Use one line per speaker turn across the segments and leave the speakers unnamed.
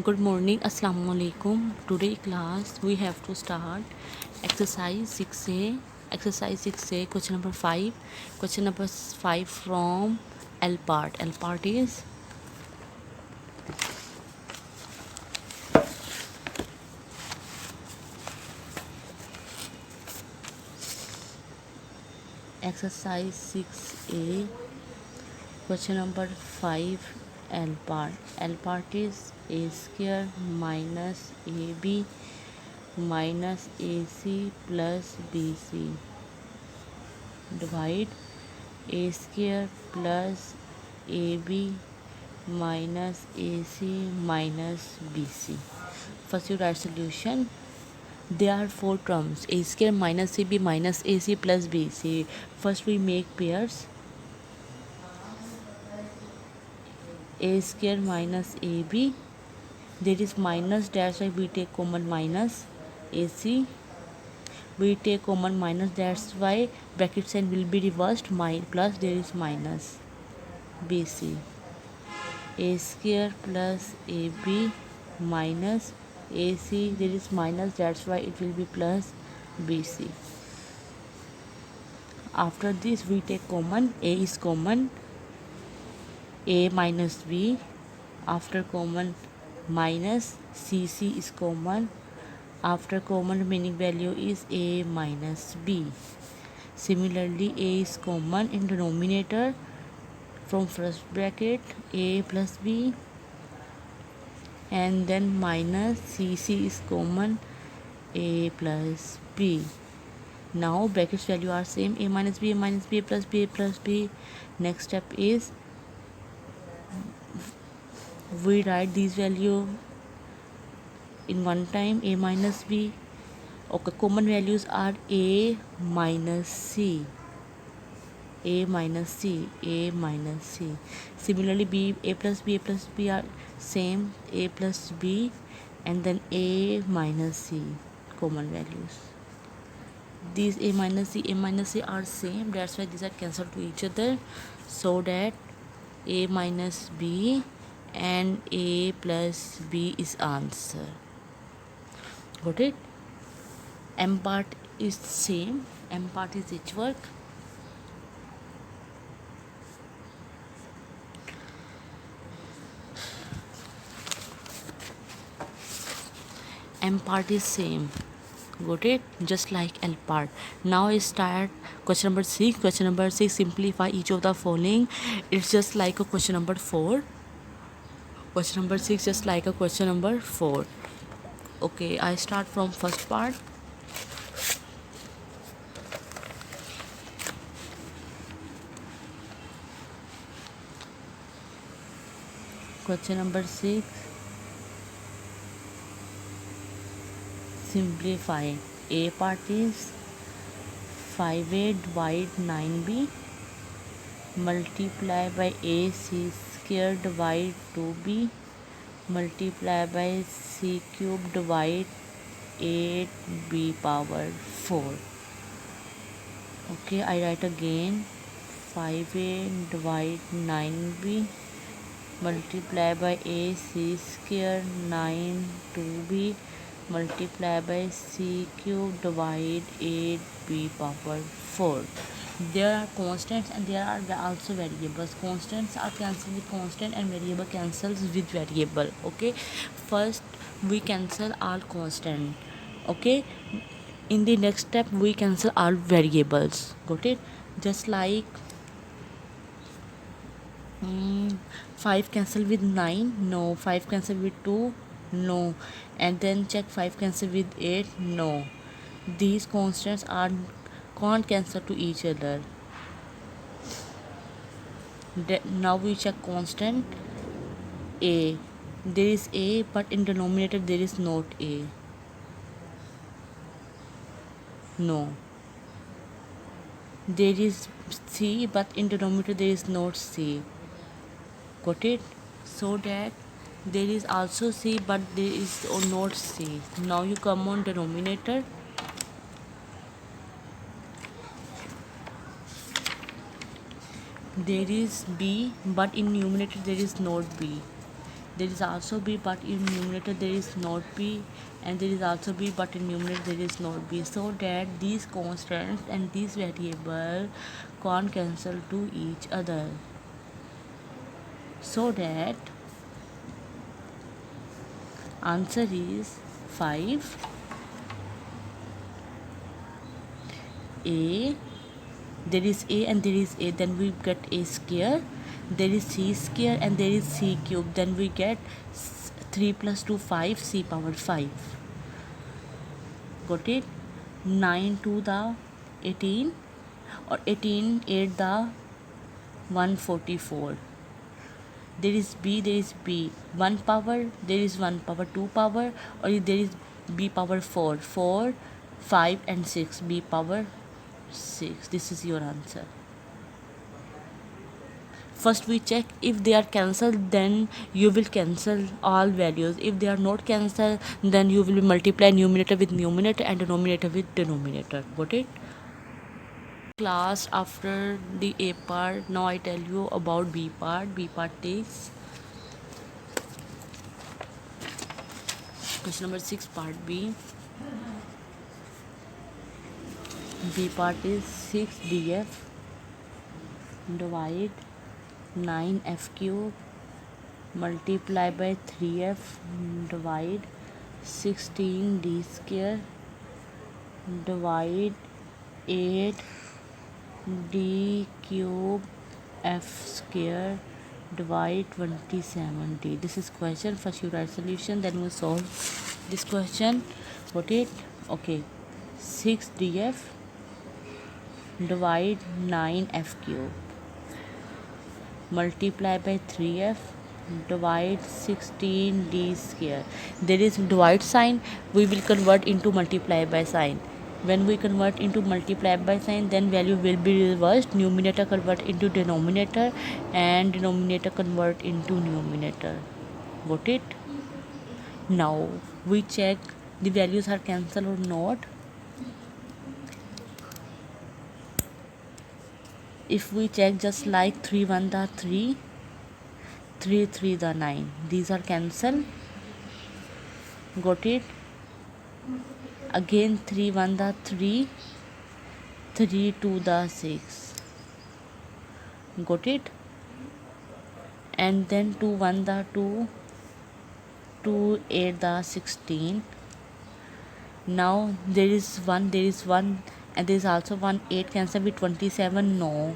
Good morning, Assalamu alaikum. Today class we have to start exercise 6A. Exercise 6A, question number 5. Question number 5 from L part. L part is exercise 6A. Question number 5, L part. L part is a square minus AB minus AC plus BC. Divide a square plus AB minus AC minus BC. First you write solution. There are four terms: a square minus AB minus AC plus BC. First we make pairs. A square minus AB, there is minus, that's why we take common minus. AC, we take common minus, that's why bracket sign will be reversed, plus there is minus. BC, a square plus AB minus AC, there is minus, that's why it will be plus BC. After this we take common. A is common, A minus B. After common minus, CC is common. After common remaining value is A minus B. Similarly, A is common in denominator. From first bracket, A plus B, and then minus CC is common, A plus B. Now brackets value are same, A minus B, A minus B plus B, A plus B. Next step is we write these value in one time, A minus B. Okay, common values are A minus C, A minus C, A minus C. Similarly, B, A plus B are same, A plus B, and then A minus C, common values. These A minus C are same, that's why these are cancelled to each other, so that A minus B and A plus B is answer. Got it? M part is same, M part is each work. M part is same. Got it? Just like L part. Now I start question number 6. Question number 6, simplify each of the following. It's just like a question number 4. Question number 6 just like a question number 4. Okay, I start from first part. Question number 6, simplify. A part is 5A divide 9B multiply by AC square divide 2B multiply by C cube divide 8B power 4. Okay, I write again. 5A divide 9B multiply by AC square 9 2B multiply by C cube divide 8B power 4. There are constants and there are also variables. Constants are cancelled with constant and variable cancels with variable. Okay, first we cancel all constant. Okay, in the next step we cancel all variables. Got it? Just like 5 cancel with 9, no. 5 cancel with 2, no. And then check 5 cancel with 8, no. These constants are can't cancel to each other. Now we check constant A. There is A, but in denominator there is not A. No. There is C, but in denominator there is not C. Got it? So that there is also C, but there is not C. Now you come on denominator. There is B, but in numerator there is not B. There is also b, but in numerator there is not b, and there is also b, but in numerator there is not b, so that these constants and these variable can't cancel to each other, so that answer is 5. A, there is a and there is a, then we get a square. There is c square and there is c cube, then we get 3 plus 2 5, c power 5. Got it? 9 to the 18, or 18 8 the 144. There is b 1 power, there is 1 power 2 power, or there is b power 4 4 5 and 6, b power 6. This is your answer. First we check if they are cancelled, then you will cancel all values. If they are not cancelled, then you will multiply numerator with numerator and denominator with denominator. Got it? Class, after the A part, now I tell you about B part. B part is question number 6, part B. B part is 6df divide 9f cube multiply by 3f divide 16d square divide 8d cube f square divide 27d. This is question. First you write solution, then we solve this question. Got it? Okay. 6df divide 9f cube multiply by 3f divide 16d square. There is divide sign, we will convert into multiply by sign. When we convert into multiply by sign, then value will be reversed. Numerator convert into denominator and denominator convert into numerator. Got it? Now we check the values are cancelled or not. If we check just like 3 1 the 3, 3 3 the 9, these are cancelled. Got it? Again 3 1 the 3, 3 2 the 6. Got it? And then 2 1 the 2, 2 8 the 16. Now there is 1, and there is also 1. 8 cancel with 27, no.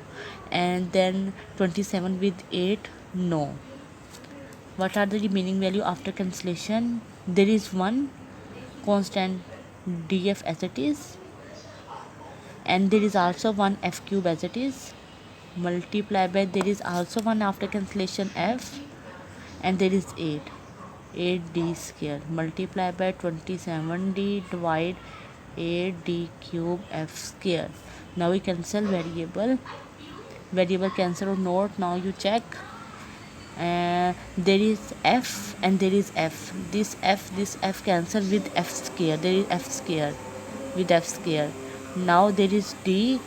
And then 27 with 8, no. What are the remaining value after cancellation? There is 1 constant df as it is, and there is also 1 f cube as it is, multiply by, there is also 1 after cancellation f, and there is 8d square multiply by 27d divide 8d cube f square. Now we cancel variable cancel or not. Now you check, there is f and there is f. This f cancel with f square. There is f square with f square. Now there is d.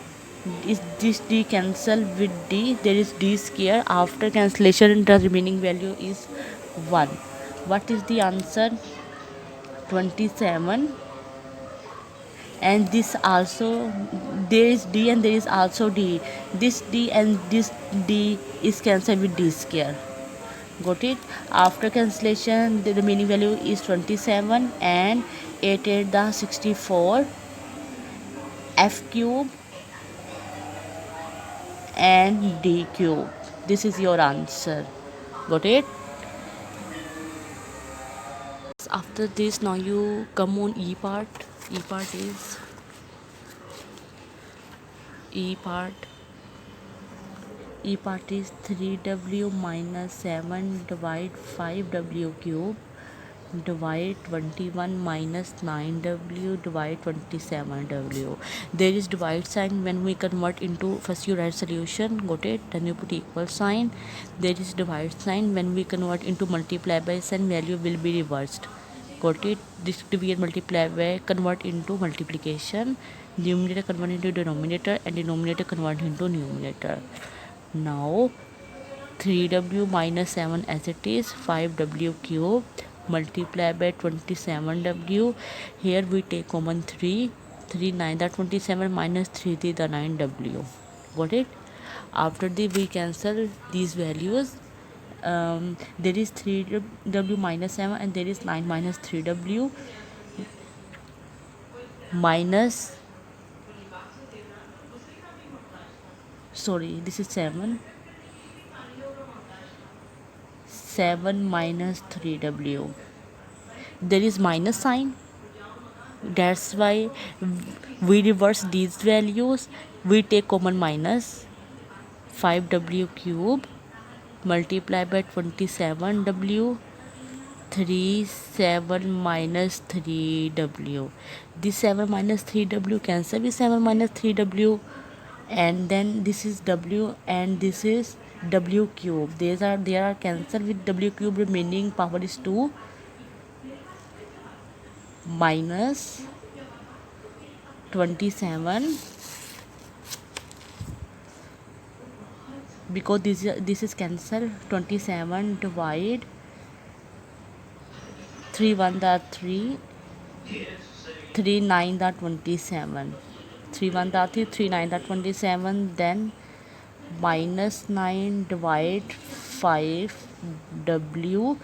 Is this d cancel with d? There is d square. After cancellation, the remaining value is 1. What is the answer? 27. And this also, there is d and there is also d. This d and this d is cancelled with d square. Got it? After cancellation, the remaining value is 27, and 8 8 the 64, f cube and d cube. This is your answer. Got it? After this, now you come on E part. E part is E part is 3w minus 7 divide 5w cube divide 21 minus 9w divide 27w. There is divide sign. When we convert into, first you write solution. Got it? Then you put equal sign. There is divide sign. When we convert into multiply by sign, value will be reversed. Got it? This division multiply by convert into multiplication. Numerator convert into denominator and denominator convert into numerator. Now 3w minus 7 as it is, 5w cube multiply by 27w. Here we take common 3, 3 9 that 27 minus 3 the 9w. Got it? After the we cancel these values. There is 3w minus 7 and there is 9 minus 3w minus, sorry, this is 7 minus 3w. There is minus sign, that's why we reverse these values. We take common minus, 5w cube multiply by 27w, 3 7 minus 3w. This 7 minus 3w cancel with 7 minus 3w, and then this is w and this is w cube. They are cancelled with w cube, remaining power is 2 minus 27, because this is cancelled. 27 divide 3 1 the 3, 3 9 the 27, 3 1 the 3, 3 9 the 27, then minus 9 divide 5w.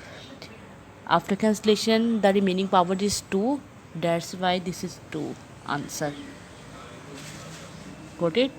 After cancellation the remaining power is 2, that's why this is 2 answer. Got it?